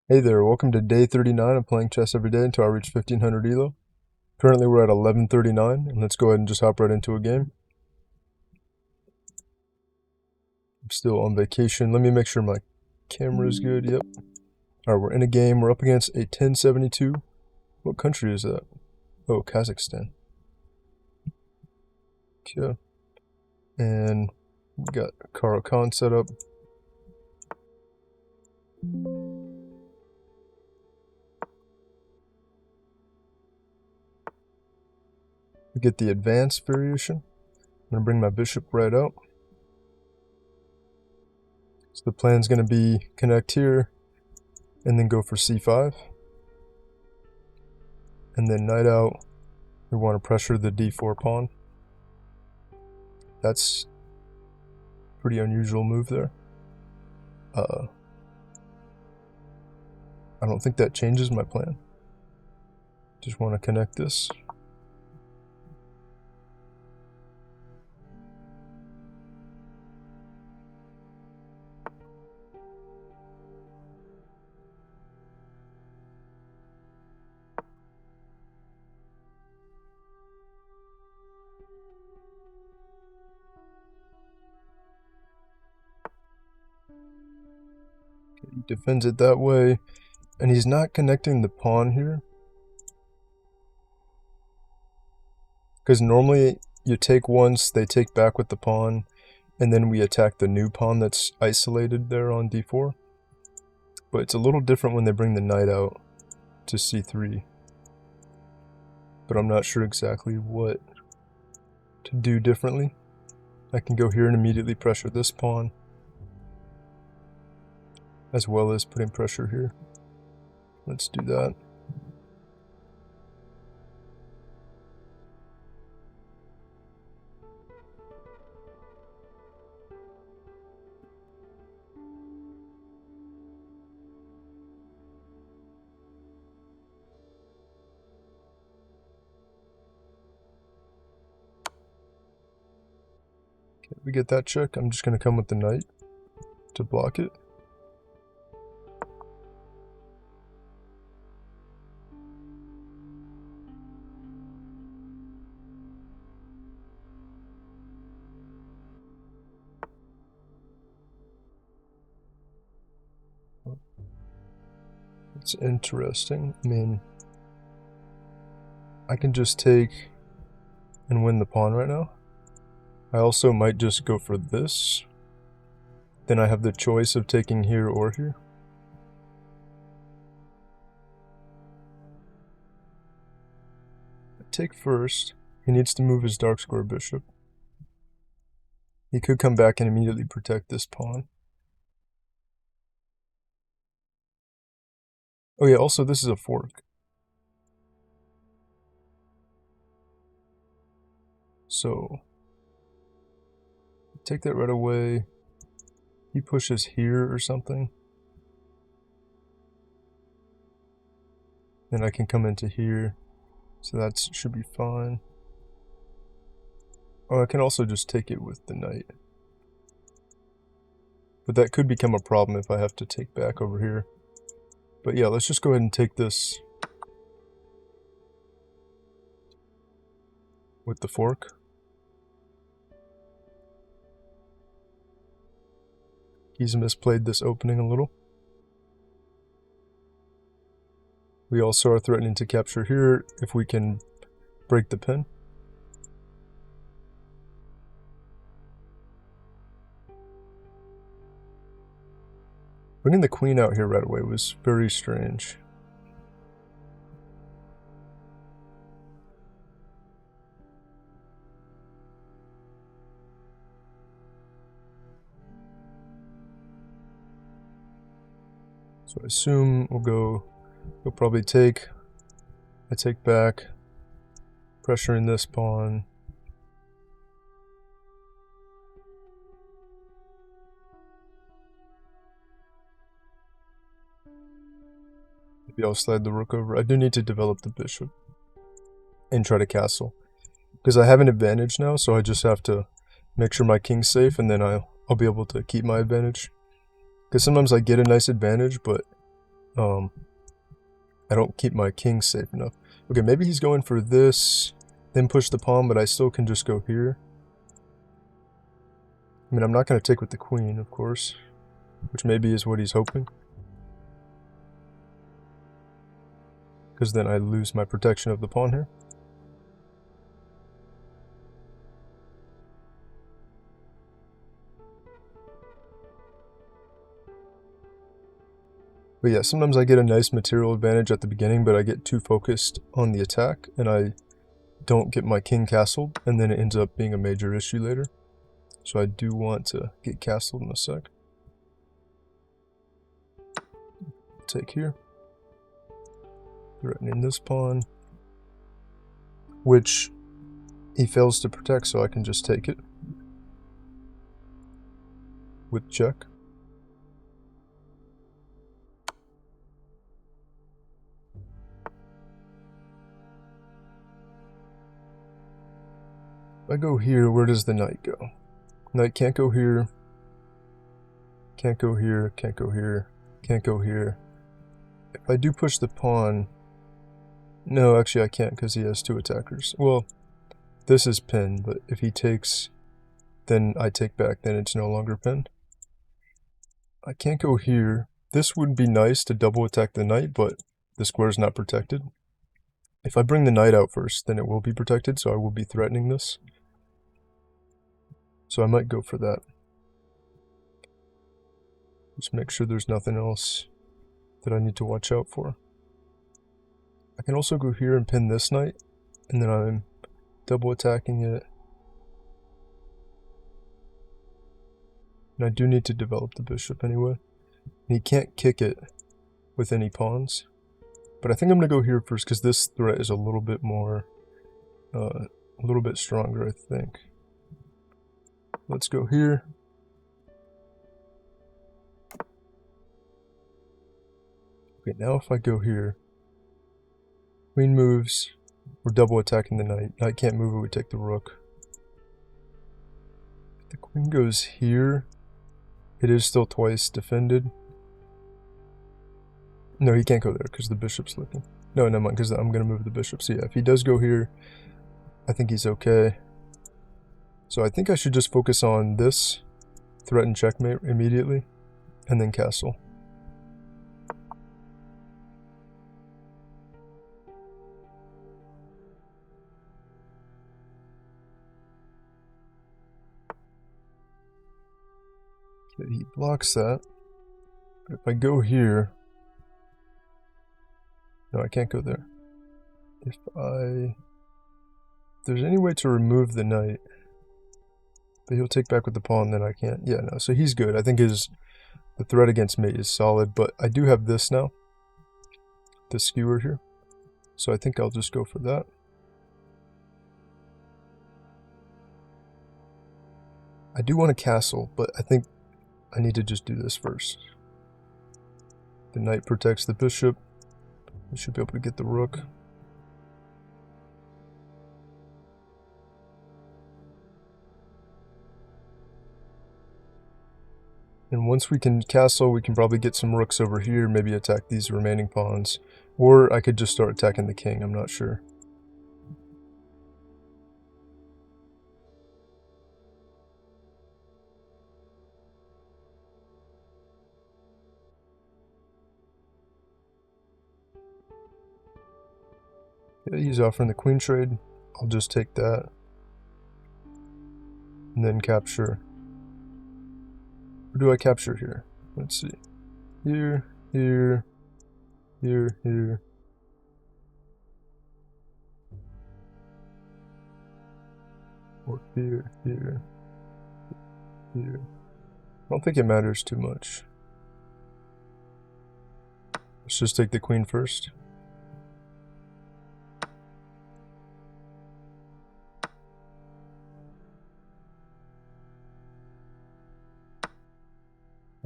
Hey there, welcome to day 39 of playing chess every day until I reach 1500 Elo. Currently we're at 11:39, and let's go ahead and just hop right into a game. I'm still on vacation. Let me make sure my camera is good. Yep. Alright, we're in a game. We're up against a 1072. What country is that? Oh, Kazakhstan. Okay. And we got Karo Khan set up. We get the advanced variation. I'm going to bring my bishop right out. So the plan's going to be connect here, and then go for c5. And then knight out, we want to pressure the d4 pawn. That's a pretty unusual move there. I don't think that changes my plan. Just want to connect this. Okay, he defends it that way, and he's not connecting the pawn here. Because normally you take once, they take back with the pawn, and then we attack the new pawn that's isolated there on d4. But it's a little different when they bring the knight out to c3. But I'm not sure exactly what to do differently. I can go here and immediately pressure this pawn, as well as putting pressure here. Let's do that. Okay, we get that check. I'm just going to come with the knight to block it. It's interesting. I mean, I can just take and win the pawn right now. I also might just go for this. Then I have the choice of taking here or here. I take first. He needs to move his dark square bishop. He could come back and immediately protect this pawn. Oh yeah, also this is a fork. So, take that right away. He pushes here or something. Then I can come into here. So that should be fine. Oh, I can also just take it with the knight. But that could become a problem if I have to take back over here. But yeah, let's just go ahead and take this with the fork. He's misplayed this opening a little. We also are threatening to capture here if we can break the pin. Bringing the queen out here right away was very strange. So I assume we'll probably take, I take back, pressuring this pawn. Maybe I'll slide the rook over. I do need to develop the bishop and try to castle, because I have an advantage now, so I just have to make sure my king's safe, and then I'll be able to keep my advantage. Because sometimes I get a nice advantage, but I don't keep my king safe enough. Okay, maybe he's going for this, then push the pawn, but I still can just go here. I mean, I'm not going to take with the queen, of course, which maybe is what he's hoping. Because then I lose my protection of the pawn here. But yeah, sometimes I get a nice material advantage at the beginning, but I get too focused on the attack, and I don't get my king castled, and then it ends up being a major issue later. So I do want to get castled in a sec. Take here. Threatening this pawn, which he fails to protect, so I can just take it with check. If I go here, where does the knight go? Knight can't go here. Can't go here, can't go here, can't go here. If I do push the pawn... No, actually I can't because he has two attackers. Well, this is pinned, but if he takes, then I take back, then it's no longer pinned. I can't go here. This would be nice to double attack the knight, but the square is not protected. If I bring the knight out first, then it will be protected, so I will be threatening this. So I might go for that. Just make sure there's nothing else that I need to watch out for. I can also go here and pin this knight, and then I'm double attacking it. And I do need to develop the bishop anyway. And he can't kick it with any pawns. But I think I'm going to go here first because this threat is a little bit more, a little bit stronger, I think. Let's go here. Okay, now if I go here, queen moves, we're double attacking the knight. Knight can't move it, we take the rook. If the queen goes here, it is still twice defended. No, he can't go there because the bishop's looking. No, never mind, because I'm going to move the bishop. So yeah, if he does go here, I think he's okay. So I think I should just focus on this, threaten checkmate immediately, and then castle. Okay, he blocks that. But if I go here... No, I can't go there. If there's any way to remove the knight, but he'll take back with the pawn, then I can't. Yeah, no, so he's good. I think the threat against mate is solid, but I do have this now. The skewer here. So I think I'll just go for that. I do want to castle, but I think I need to just do this first. The knight protects the bishop. We should be able to get the rook. And once we can castle, we can probably get some rooks over here, maybe attack these remaining pawns. Or I could just start attacking the king, I'm not sure. Yeah, he's offering the queen trade. I'll just take that. And then capture. Where do I capture here? Let's see. Here, here, here, here. Or here, here, here. I don't think it matters too much. Let's just take the queen first.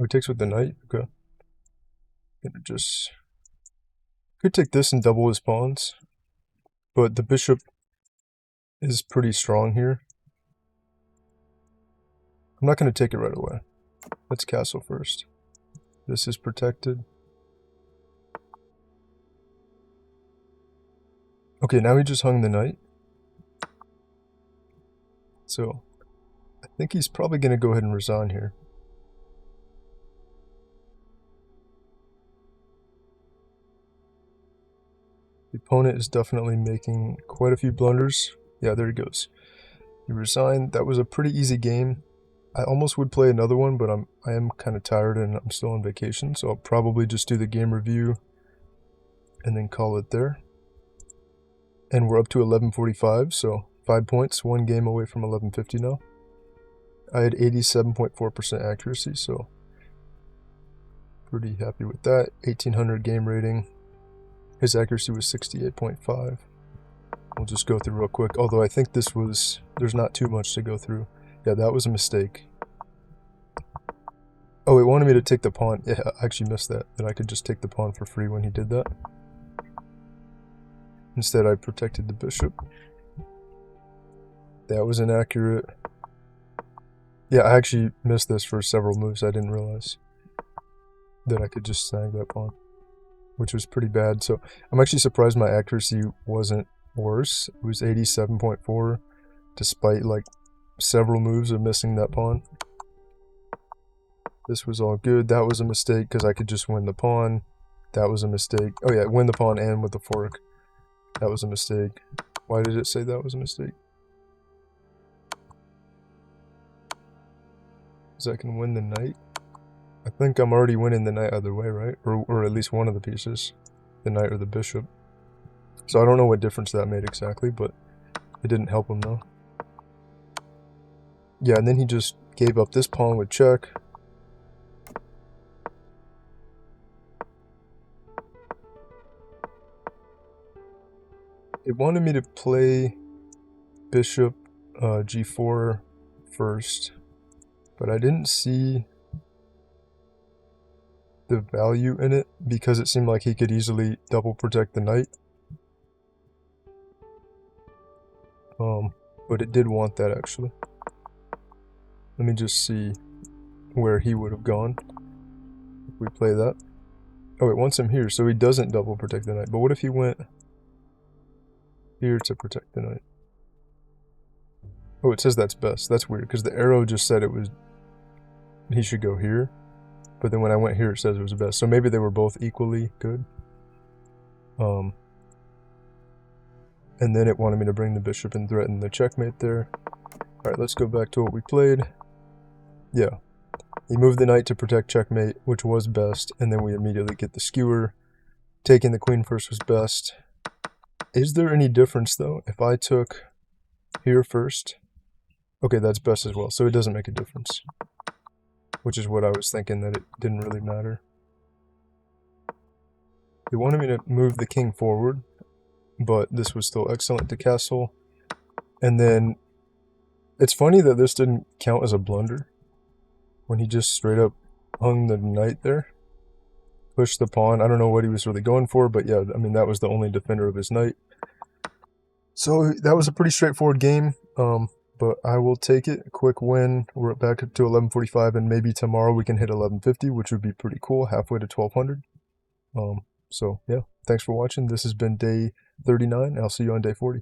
Oh, it takes with the knight? Okay. Gonna just... Could take this and double his pawns. But the bishop is pretty strong here. I'm not going to take it right away. Let's castle first. This is protected. Okay, now he just hung the knight. So I think he's probably going to go ahead and resign here. The opponent is definitely making quite a few blunders. Yeah, there he goes. He resigned. That was a pretty easy game. I almost would play another one, but I am kind of tired and I'm still on vacation, so I'll probably just do the game review and then call it there. And we're up to 1145, so 5 points, one game away from 1150 now. I had 87.4% accuracy, so pretty happy with that. 1800 game rating. His accuracy was 68.5. We'll just go through real quick, although I think there's not too much to go through. Yeah, that was a mistake. Oh, it wanted me to take the pawn. Yeah, I actually missed that I could just take the pawn for free when he did that. Instead, I protected the bishop. That was inaccurate. Yeah, I actually missed this for several moves. I didn't realize that I could just snag that pawn, which was pretty bad. So I'm actually surprised my accuracy wasn't worse. It was 87.4, despite like several moves of missing that pawn. This was all good. That was a mistake because I could just win the pawn. That was a mistake. Oh yeah, win the pawn and with the fork. That was a mistake. Why did it say that was a mistake? Because I can win the knight. I think I'm already winning the knight either way, right? Or at least one of the pieces. The knight or the bishop. So I don't know what difference that made exactly, but it didn't help him though. Yeah, and then he just gave up this pawn with check. It wanted me to play bishop g4 first, but I didn't see the value in it because it seemed like he could easily double protect the knight. But it did want that actually. Let me just see where he would have gone if we play that. Oh, it wants him here, so he doesn't double protect the knight. But what if he went here to protect the knight? Oh, it says that's best. That's weird, because the arrow just said he should go here. But then when I went here, it says it was best. So maybe they were both equally good. And then it wanted me to bring the bishop and threaten the checkmate there. Alright, let's go back to what we played. Yeah. He moved the knight to protect checkmate, which was best, and then we immediately get the skewer. Taking the queen first was best. Is there any difference, though, if I took here first? Okay, that's best as well, so it doesn't make a difference. Which is what I was thinking, that it didn't really matter. They wanted me to move the king forward, but this was still excellent to castle. And then, it's funny that this didn't count as a blunder, when he just straight up hung the knight there. Pushed the pawn. I don't know what he was really going for, but yeah, I mean, that was the only defender of his knight. So that was a pretty straightforward game, but I will take it. A quick win. We're back to 1145, and maybe tomorrow we can hit 1150, which would be pretty cool, halfway to 1200. So yeah, thanks for watching. This has been day 39. I'll see you on day 40.